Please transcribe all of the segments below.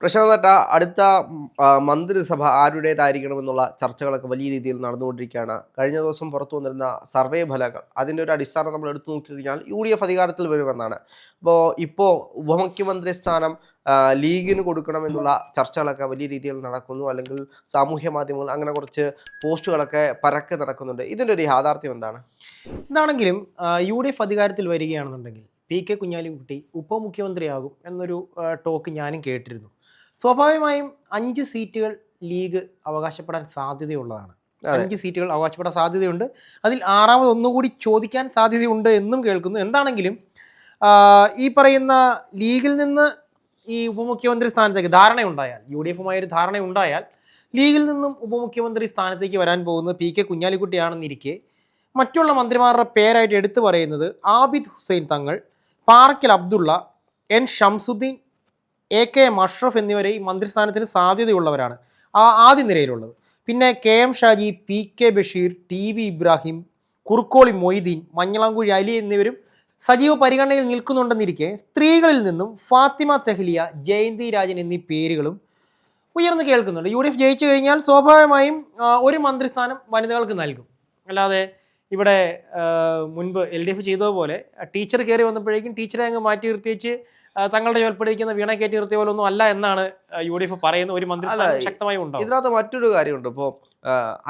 പ്രശാന്തേട്ട അടുത്ത മന്ത്രിസഭ ആരുടേതായിരിക്കണമെന്നുള്ള ചർച്ചകളൊക്കെ വലിയ രീതിയിൽ നടന്നുകൊണ്ടിരിക്കുകയാണ്. കഴിഞ്ഞ ദിവസം പുറത്തു വന്നിരുന്ന സർവേ ഫലങ്ങൾ അതിൻ്റെ ഒരു അടിസ്ഥാനം നമ്മൾ എടുത്തു നോക്കിക്കഴിഞ്ഞാൽ UDF അധികാരത്തിൽ വരുമെന്നാണ്. ഇപ്പോൾ ഉപമുഖ്യമന്ത്രി സ്ഥാനം ലീഗിന് കൊടുക്കണമെന്നുള്ള ചർച്ചകളൊക്കെ വലിയ രീതിയിൽ നടക്കുന്നു. അല്ലെങ്കിൽ സാമൂഹ്യ മാധ്യമങ്ങൾ അങ്ങനെ കുറച്ച് പോസ്റ്റുകളൊക്കെ പരക്കെ നടക്കുന്നുണ്ട്. ഇതിൻ്റെ ഒരു യാഥാർത്ഥ്യം എന്താണ്? എന്താണെങ്കിലും UDF അധികാരത്തിൽ വരികയാണെന്നുണ്ടെങ്കിൽ PK കുഞ്ഞാലിക്കുട്ടി ഉപമുഖ്യമന്ത്രിയാകും എന്നൊരു ടോക്ക് ഞാനും കേട്ടിരുന്നു. സ്വാഭാവികമായും 5 സീറ്റുകൾ ലീഗ് അവകാശപ്പെടാൻ സാധ്യതയുള്ളതാണ്. 5 സീറ്റുകൾ അവകാശപ്പെടാൻ സാധ്യതയുണ്ട്. അതിൽ 6ാമത് ഒന്നുകൂടി ചോദിക്കാൻ സാധ്യതയുണ്ട് എന്നും കേൾക്കുന്നു. എന്താണെങ്കിലും ഈ പറയുന്ന ലീഗിൽ നിന്ന് ഈ ഉപമുഖ്യമന്ത്രി സ്ഥാനത്തേക്ക് ധാരണയുണ്ടായാൽ, UDFുമായി ഒരു ധാരണയുണ്ടായാൽ ലീഗിൽ നിന്നും ഉപമുഖ്യമന്ത്രി സ്ഥാനത്തേക്ക് വരാൻ പോകുന്നത് PK കുഞ്ഞാലിക്കുട്ടിയാണെന്നിരിക്കെ മറ്റുള്ള മന്ത്രിമാരുടെ പേരായിട്ട് എടുത്തു പറയുന്നത് ആബിദ് ഹുസൈൻ തങ്ങൾ, പാറക്കൽ അബ്ദുള്ള, N ഷംസുദ്ദീൻ, AK അഷ്റഫ് എന്നിവരെ ഈ മന്ത്രിസ്ഥാനത്തിന് സാധ്യതയുള്ളവരാണ് ആദ്യ നിരയിലുള്ളത്. പിന്നെ KM Shaji, PK Basheer, TV Ibrahim, Kurukkoli Moideen, Manjalamkuzhi Ali എന്നിവരും സജീവ പരിഗണനയിൽ നിൽക്കുന്നുണ്ടെന്നിരിക്കെ സ്ത്രീകളിൽ നിന്നും ഫാത്തിമ തെഹ്ലിയ, ജയന്തി രാജൻ എന്നീ പേരുകളും ഉയർന്നു കേൾക്കുന്നുണ്ട്. UDF ജയിച്ചു കഴിഞ്ഞാൽ സ്വാഭാവികമായും ഒരു മന്ത്രിസ്ഥാനം വനിതകൾക്ക് നൽകും. അല്ലാതെ ഇവിടെ മുൻപ് LDF ചെയ്തതുപോലെ ടീച്ചർ കയറി വന്നപ്പോഴേക്കും ടീച്ചറെ അങ്ങ് മാറ്റി നിർത്തിയേച്ച് തങ്ങളുടെ ചോൽപ്പടിക്കുന്ന വീണ കയറ്റി നിർത്തിയ പോലെ ഒന്നും അല്ല എന്നാണ് UDF പറയുന്ന. ഒരു മന്ത്രിസ്ഥാനം ശക്തമായി ഉണ്ടാവും. ഇതിനകത്ത് മറ്റൊരു കാര്യമുണ്ട്. ഇപ്പോൾ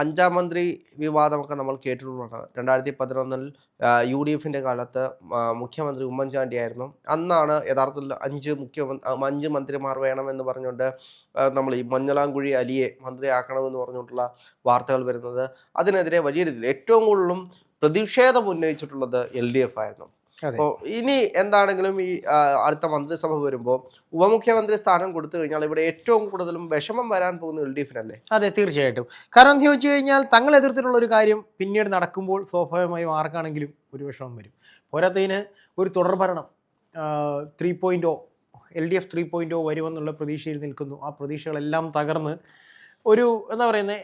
5ാം മന്ത്രി വിവാദമൊക്കെ നമ്മൾ കേട്ടിട്ടുള്ളതാണ്. 2011 UDFിൻ്റെ കാലത്ത് മുഖ്യമന്ത്രി ഉമ്മൻചാണ്ടി ആയിരുന്നു. അന്നാണ് യഥാർത്ഥത്തിൽ 5 മന്ത്രിമാർ വേണമെന്ന് പറഞ്ഞുകൊണ്ട് നമ്മൾ ഈ മഞ്ഞളാംകുഴി അലിയെ മന്ത്രിയാക്കണമെന്ന് പറഞ്ഞുകൊണ്ടുള്ള വാർത്തകൾ വരുന്നത്. അതിനെതിരെ വലിയ രീതിയിൽ ഏറ്റവും കൂടുതലും പ്രതിഷേധം ഉന്നയിച്ചിട്ടുള്ളത് LDF ആയിരുന്നു. അപ്പോൾ ഇനി എന്താണെങ്കിലും ഈ അടുത്ത മന്ത്രിസഭ വരുമ്പോൾ ഉപമുഖ്യമന്ത്രി സ്ഥാനം കൊടുത്തു കഴിഞ്ഞാൽ ഇവിടെ ഏറ്റവും കൂടുതലും വിഷമം വരാൻ പോകുന്ന LDFിനല്ലേ? അതെ, തീർച്ചയായിട്ടും. കാരണം എന്ന് ചോദിച്ചു കഴിഞ്ഞാൽ തങ്ങൾ എതിർത്തിട്ടുള്ള ഒരു കാര്യം പിന്നീട് നടക്കുമ്പോൾ സ്വാഭാവികമായും ആർക്കാണെങ്കിലും ഒരു വിഷമം വരും. പോരാത്തതിന് ഒരു തുടർഭരണം 3.0 LDF 3.0 വരുമെന്നുള്ള പ്രതീക്ഷയിൽ നിൽക്കുന്നു. ആ പ്രതീക്ഷകളെല്ലാം തകർന്ന് ഒരു എന്താ പറയുന്നത്,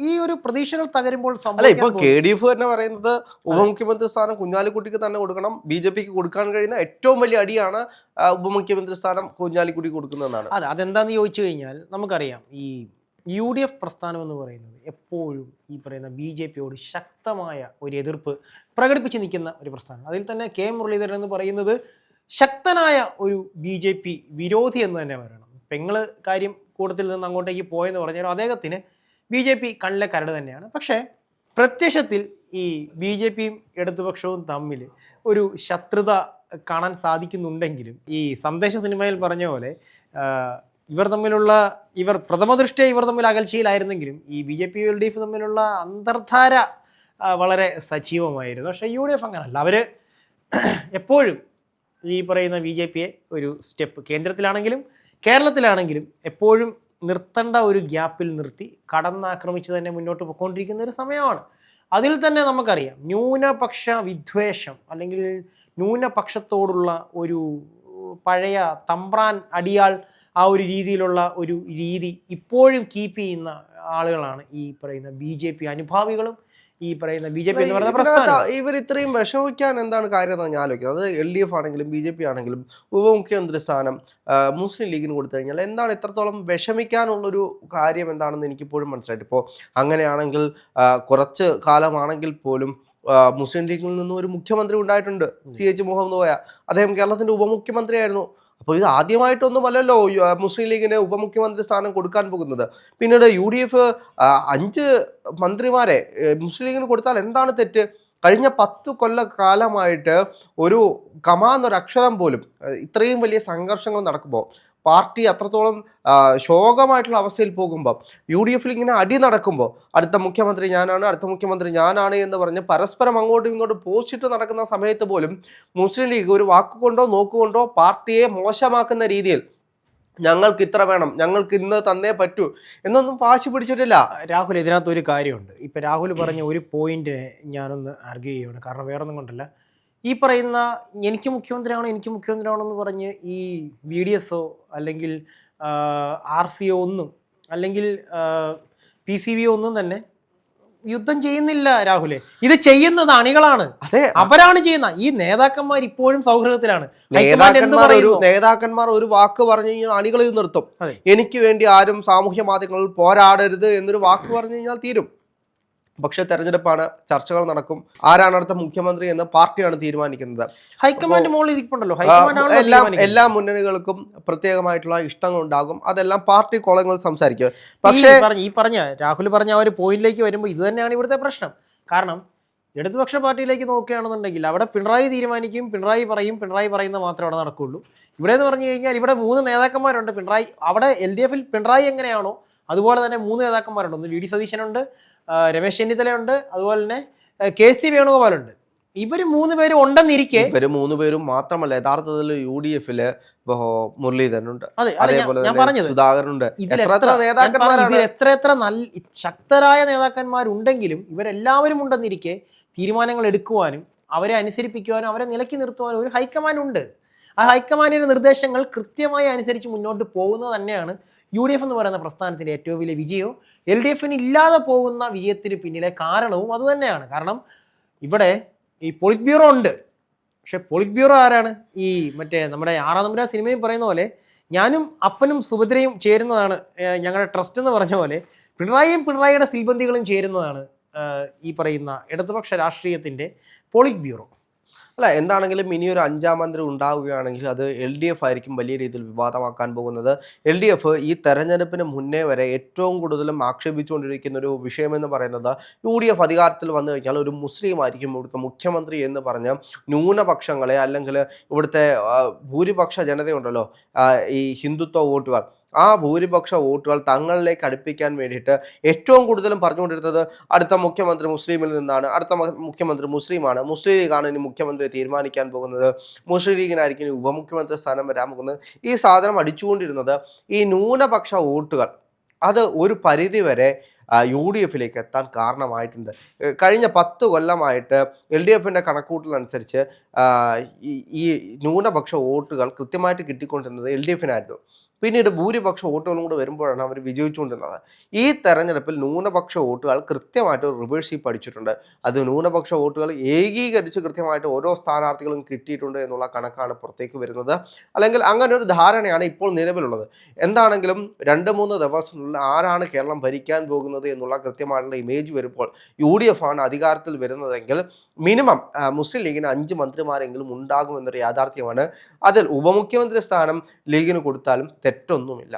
ഈ ഒരു പ്രതീക്ഷകൾ തകരുമ്പോൾ ഇപ്പോൾ KDF തന്നെ പറയുന്നത് ഉപമുഖ്യമന്ത്രി സ്ഥാനം കുഞ്ഞാലിക്കുട്ടിക്ക് തന്നെ കൊടുക്കണം. BJPക്ക് കൊടുക്കാൻ കഴിയുന്ന ഏറ്റവും വലിയ അടിയാണ് ഉപമുഖ്യമന്ത്രി സ്ഥാനം കുഞ്ഞാലിക്കുട്ടിക്ക് കൊടുക്കുന്നതെന്നാണ്. അതെന്താന്ന് ചോദിച്ചു കഴിഞ്ഞാൽ നമുക്കറിയാം, ഈ UDF പ്രസ്ഥാനം എന്ന് പറയുന്നത് എപ്പോഴും ഈ പറയുന്ന BJPയോട് ശക്തമായ ഒരു എതിർപ്പ് പ്രകടിപ്പിച്ച് നിൽക്കുന്ന ഒരു പ്രസ്ഥാനം. അതിൽ തന്നെ K മുരളീധരൻ എന്ന് പറയുന്നത് ശക്തനായ ഒരു BJP വിരോധി എന്ന് തന്നെ പറയണം. പെങ്ങള് കാര്യം കൂട്ടത്തിൽ നിന്ന് അങ്ങോട്ടേക്ക് പോയെന്ന് പറഞ്ഞാലും അദ്ദേഹത്തിന് BJP കണ്ണിലെ കരട് തന്നെയാണ്. പക്ഷേ പ്രത്യക്ഷത്തിൽ ഈ BJPയും ഇടതുപക്ഷവും തമ്മിൽ ഒരു ശത്രുത കാണാൻ സാധിക്കുന്നുണ്ടെങ്കിലും ഈ സന്ദേശ സിനിമയിൽ പറഞ്ഞ പോലെ ഇവർ പ്രഥമ ദൃഷ്ടിയ ഇവർ തമ്മിൽ അകൽച്ചയിലായിരുന്നെങ്കിലും ഈ BJP LDF തമ്മിലുള്ള അന്തർധാര വളരെ സജീവമായിരുന്നു. പക്ഷേ UDF അങ്ങനല്ല. അവർ എപ്പോഴും ഈ പറയുന്ന BJPയെ ഒരു സ്റ്റെപ്പ് കേന്ദ്രത്തിലാണെങ്കിലും കേരളത്തിലാണെങ്കിലും എപ്പോഴും നിർത്തേണ്ട ഒരു ഗ്യാപ്പിൽ നിർത്തി കടന്നാക്രമിച്ച് തന്നെ മുന്നോട്ട് പോയിക്കൊണ്ടിരിക്കുന്ന ഒരു സമയമാണ്. അതിൽ തന്നെ നമുക്കറിയാം ന്യൂനപക്ഷ വിദ്വേഷം അല്ലെങ്കിൽ ന്യൂനപക്ഷത്തോടുള്ള ഒരു പഴയ തമ്പ്രാൻ അടിയാൾ ആ ഒരു രീതിയിലുള്ള ഒരു രീതി ഇപ്പോഴും കീപ്പ് ചെയ്യുന്ന ആളുകളാണ് ഈ പറയുന്ന BJP അനുഭാവികളും ഈ പറയുന്ന BJP എന്ന് പറയുന്ന പ്രസ്ഥാനം. ഇവർ ഇത്രയും വിഷമിക്കാൻ എന്താണ് കാര്യം എന്നാണ് ഞാൻ ആലോചിക്കുന്നത്. അത് LDF ആണെങ്കിലും BJP ആണെങ്കിലും ഉപമുഖ്യമന്ത്രി സ്ഥാനം മുസ്ലിം ലീഗിന് കൊടുത്തു കഴിഞ്ഞാൽ എന്താണ് ഇത്രത്തോളം വിഷമിക്കാനുള്ളൊരു കാര്യം എന്താണെന്ന് എനിക്കിപ്പോഴും മനസ്സിലായിട്ട്. ഇപ്പോൾ അങ്ങനെയാണെങ്കിൽ കുറച്ച് കാലമാണെങ്കിൽ പോലും മുസ്ലിം ലീഗിൽ നിന്നും ഒരു മുഖ്യമന്ത്രി ഉണ്ടായിട്ടുണ്ട്, CH മുഹമ്മദ് കോയ. അദ്ദേഹം കേരളത്തിൻ്റെ ഉപമുഖ്യമന്ത്രിയായിരുന്നു. അപ്പോൾ ഇത് ആദ്യമായിട്ടൊന്നുമല്ലല്ലോ മുസ്ലിം ലീഗിന് ഉപമുഖ്യമന്ത്രി സ്ഥാനം കൊടുക്കാൻ പോകുന്നത്. പിന്നീട് UDF 5 മന്ത്രിമാരെ മുസ്ലിം ലീഗിന് കൊടുത്താൽ എന്താണ് തെറ്റ്? കഴിഞ്ഞ 10 കൊല്ലക്കാലമായിട്ട് ഒരു കമാന്നൊരു അക്ഷരം പോലും ഇത്രയും വലിയ സംഘർഷങ്ങൾ നടക്കുമ്പോൾ പാർട്ടി അത്രത്തോളം ശോകമായിട്ടുള്ള അവസ്ഥയിൽ പോകുമ്പോൾ UDFിൽ ഇങ്ങനെ അടി നടക്കുമ്പോൾ അടുത്ത മുഖ്യമന്ത്രി ഞാനാണ് എന്ന് പറഞ്ഞ് പരസ്പരം അങ്ങോട്ടും ഇങ്ങോട്ടും പോസ്റ്റിട്ട് നടക്കുന്ന സമയത്ത് പോലും മുസ്ലിം ലീഗ് ഒരു വാക്കുകൊണ്ടോ നോക്കുകൊണ്ടോ പാർട്ടിയെ മോശമാക്കുന്ന രീതിയിൽ ഞങ്ങൾക്ക് ഇത്ര വേണം, ഞങ്ങൾക്ക് ഇന്ന് തന്നേ പറ്റൂ എന്നൊന്നും വാശി പിടിച്ചിട്ടില്ല. രാഹുൽ, ഇതിനകത്ത് ഒരു കാര്യമുണ്ട്. ഇപ്പം രാഹുൽ പറഞ്ഞ ഒരു പോയിന്റിനെ ഞാനൊന്ന് ആർഗ്യൂ ചെയ്യുകയാണ്. കാരണം വേറൊന്നും കൊണ്ടല്ല, ഈ പറയുന്ന എനിക്ക് മുഖ്യമന്ത്രിയാണോ എന്ന് പറഞ്ഞ് ഈ BDSO അല്ലെങ്കിൽ RCO ഒന്നും അല്ലെങ്കിൽ PCBO ഒന്നും തന്നെ യുദ്ധം ചെയ്യുന്നില്ല രാഹുലെ, ഇത് ചെയ്യുന്നത് അണികളാണ്, അതെ, അവരാണ് ചെയ്യുന്ന. ഈ നേതാക്കന്മാർ ഇപ്പോഴും സൗഹൃദത്തിലാണ്. ഹൈക്കമാൻഡ് എന്ത് പറയുന്നു? നേതാക്കന്മാർ ഒരു വാക്ക് പറഞ്ഞു കഴിഞ്ഞാൽ അണികൾ ഇത് നിർത്തും. അതെ. എനിക്ക് വേണ്ടി ആരും സാമൂഹ്യ മാധ്യമങ്ങളിൽ പോരാടരുത് എന്നൊരു വാക്ക് പറഞ്ഞു കഴിഞ്ഞാൽ തീരും. പക്ഷെ തെരഞ്ഞെടുപ്പാണ്, ചർച്ചകൾ നടക്കും, ആരാണ് അടുത്ത മുഖ്യമന്ത്രി എന്ന് പാർട്ടിയാണ് തീരുമാനിക്കുന്നത്. ഹൈക്കമാൻഡ് മുകളിൽ ഇരിപ്പുണ്ടല്ലോ, എല്ലാ മുന്നണികൾക്കും പ്രത്യേകമായിട്ടുള്ള ഇഷ്ടങ്ങൾ ഉണ്ടാകും, അതെല്ലാം പാർട്ടി കോളങ്ങളിൽ സംസാരിക്കും. പക്ഷേ പറഞ്ഞ രാഹുൽ പറഞ്ഞ ആ ഒരു പോയിന്റിലേക്ക് വരുമ്പോൾ ഇത് തന്നെയാണ് ഇവിടുത്തെ പ്രശ്നം. കാരണം ഇടതുപക്ഷ പാർട്ടിയിലേക്ക് നോക്കുകയാണെന്നുണ്ടെങ്കിൽ അവിടെ പിണറായി തീരുമാനിക്കും, പിണറായി പറയും, പിണറായി പറയുന്നത് മാത്രമേ അവിടെ നടക്കുകയുള്ളൂ. ഇവിടെ എന്ന് പറഞ്ഞു കഴിഞ്ഞാൽ ഇവിടെ 3 നേതാക്കന്മാരുണ്ട്. പിണറായി അവിടെ LDF-ൽ പിണറായി എങ്ങനെയാണോ അതുപോലെ തന്നെ 3 നേതാക്കന്മാരുണ്ട്. ഒന്ന് VD സതീശനുണ്ട്, രമേശ് ചെന്നിത്തലയുണ്ട്, അതുപോലെ തന്നെ KC വേണുഗോപാലുണ്ട്. ഇവർ 3 പേരും ഉണ്ടെന്നിരിക്കെ, ഇവര് 3 പേരും മാത്രമല്ല, യഥാർത്ഥത്തിൽ UDF-ല് മുരളീധരനുണ്ട്, അതേപോലെ സുധാകരനുണ്ട്. ഇതിൽ എത്ര നല്ല ശക്തരായ നേതാക്കന്മാരുണ്ടെങ്കിലും ഇവരെല്ലാവരും ഉണ്ടെന്നിരിക്കെ തീരുമാനങ്ങൾ എടുക്കുവാനും അവരെ അനുസരിപ്പിക്കുവാനും അവരെ നിലയ്ക്ക് നിർത്തുവാനും ഒരു ഹൈക്കമാൻഡ് ഉണ്ട്. ആ ഹൈക്കമാൻഡിന്റെ നിർദ്ദേശങ്ങൾ കൃത്യമായി അനുസരിച്ച് മുന്നോട്ട് പോകുന്നത് തന്നെയാണ് UDF എന്ന് പറയുന്ന പ്രസ്ഥാനത്തിന്റെ ഏറ്റവും വലിയ വിജയവും LDF-ന് ഇല്ലാതെ പോകുന്ന വിജയത്തിന് പിന്നിലെ കാരണവും അത് തന്നെയാണ്. കാരണം ഇവിടെ ഈ പോളിറ്റ് ബ്യൂറോ ഉണ്ട്, പക്ഷെ പോളിറ്റ് ബ്യൂറോ ആരാണ്? ഈ മറ്റേ നമ്മുടെ 6-ാം നമ്പർ സിനിമയിൽ പറയുന്ന പോലെ ഞാനും അപ്പനും സുഭദ്രയും ചേരുന്നതാണ് ഞങ്ങളുടെ ട്രസ്റ്റ് എന്ന് പറഞ്ഞ പോലെ പിണറായിയും പിണറായിയുടെ സിൽബന്ധികളും ചേരുന്നതാണ് ഈ പറയുന്ന ഇടതുപക്ഷ രാഷ്ട്രീയത്തിന്റെ പോളിറ്റ് ബ്യൂറോ. അല്ല, എന്താണെങ്കിലും ഇനിയൊരു 5-ാം മന്ത്രി ഉണ്ടാവുകയാണെങ്കിൽ അത് LDF ആയിരിക്കും വലിയ രീതിയിൽ വിവാദമാക്കാൻ പോകുന്നത്. LDF ഈ തെരഞ്ഞെടുപ്പിന് മുന്നേ വരെ ഏറ്റവും കൂടുതലും ആക്ഷേപിച്ചുകൊണ്ടിരിക്കുന്ന ഒരു വിഷയമെന്ന് പറയുന്നത് UDF അധികാരത്തിൽ വന്നു കഴിഞ്ഞാൽ ഒരു മുസ്ലിം ആയിരിക്കും ഇവിടുത്തെ മുഖ്യമന്ത്രി എന്ന് പറഞ്ഞ് ന്യൂനപക്ഷങ്ങളെ, അല്ലെങ്കിൽ ഇവിടുത്തെ ഭൂരിപക്ഷ ജനതയുണ്ടല്ലോ, ഈ ഹിന്ദുത്വ വോട്ടുകൾ, ആ ഭൂരിപക്ഷ വോട്ടുകൾ തങ്ങളിലേക്ക് അടുപ്പിക്കാൻ വേണ്ടിയിട്ട് ഏറ്റവും കൂടുതലും പറഞ്ഞുകൊണ്ടിരുന്നത് അടുത്ത മുഖ്യമന്ത്രി മുസ്ലിമിൽ നിന്നാണ്, അടുത്ത മുഖ്യമന്ത്രി മുസ്ലിമാണ്, മുസ്ലിം ലീഗാണ് ഇനി മുഖ്യമന്ത്രി തീരുമാനിക്കാൻ പോകുന്നത്, മുസ്ലിം ലീഗിനായിരിക്കും ഇനി ഉപമുഖ്യമന്ത്രി സ്ഥാനം വരാൻ പോകുന്നത്. ഈ സാധനം അടിച്ചുകൊണ്ടിരുന്നത് ഈ ന്യൂനപക്ഷ വോട്ടുകൾ അത് ഒരു പരിധിവരെ UDF-ലേക്ക് എത്താൻ കാരണമായിട്ടുണ്ട്. കഴിഞ്ഞ 10 കൊല്ലമായിട്ട് LDF-ന്റെ കണക്കൂട്ടലനുസരിച്ച് ഈ ന്യൂനപക്ഷ വോട്ടുകൾ കൃത്യമായിട്ട് കിട്ടിക്കൊണ്ടിരുന്നത് LDF-നായിരുന്നു. പിന്നീട് ഭൂരിപക്ഷ വോട്ടുകളും കൂടെ വരുമ്പോഴാണ് അവർ വിജയിച്ചുകൊണ്ടിരുന്നത്. ഈ തെരഞ്ഞെടുപ്പിൽ ന്യൂനപക്ഷ വോട്ടുകൾ കൃത്യമായിട്ട് റിവേഴ്സ് പഠിച്ചിട്ടുണ്ട്. അത് ന്യൂനപക്ഷ വോട്ടുകൾ ഏകീകരിച്ച് കൃത്യമായിട്ട് ഓരോ സ്ഥാനാർത്ഥികളും കിട്ടിയിട്ടുണ്ട് എന്നുള്ള കണക്കാണ് പുറത്തേക്ക് വരുന്നത്. അല്ലെങ്കിൽ അങ്ങനെ ഒരു ധാരണയാണ് ഇപ്പോൾ നിലവിലുള്ളത്. എന്താണെങ്കിലും 2-3 ദിവസത്തിനുള്ളിൽ ആരാണ് കേരളം ഭരിക്കാൻ പോകുന്നത് എന്നുള്ള കൃത്യമായിട്ടുള്ള ഇമേജ് വരുമ്പോൾ UDF ആണ് അധികാരത്തിൽ വരുന്നതെങ്കിൽ മിനിമം മുസ്ലിം ലീഗിന് 5 മന്ത്രിമാരെങ്കിലും ഉണ്ടാകുമെന്നൊരു യാഥാർത്ഥ്യമാണ്. അതിൽ ഉപമുഖ്യമന്ത്രി സ്ഥാനം ലീഗിന് കൊടുത്താലും തെറ്റൊന്നുമില്ല.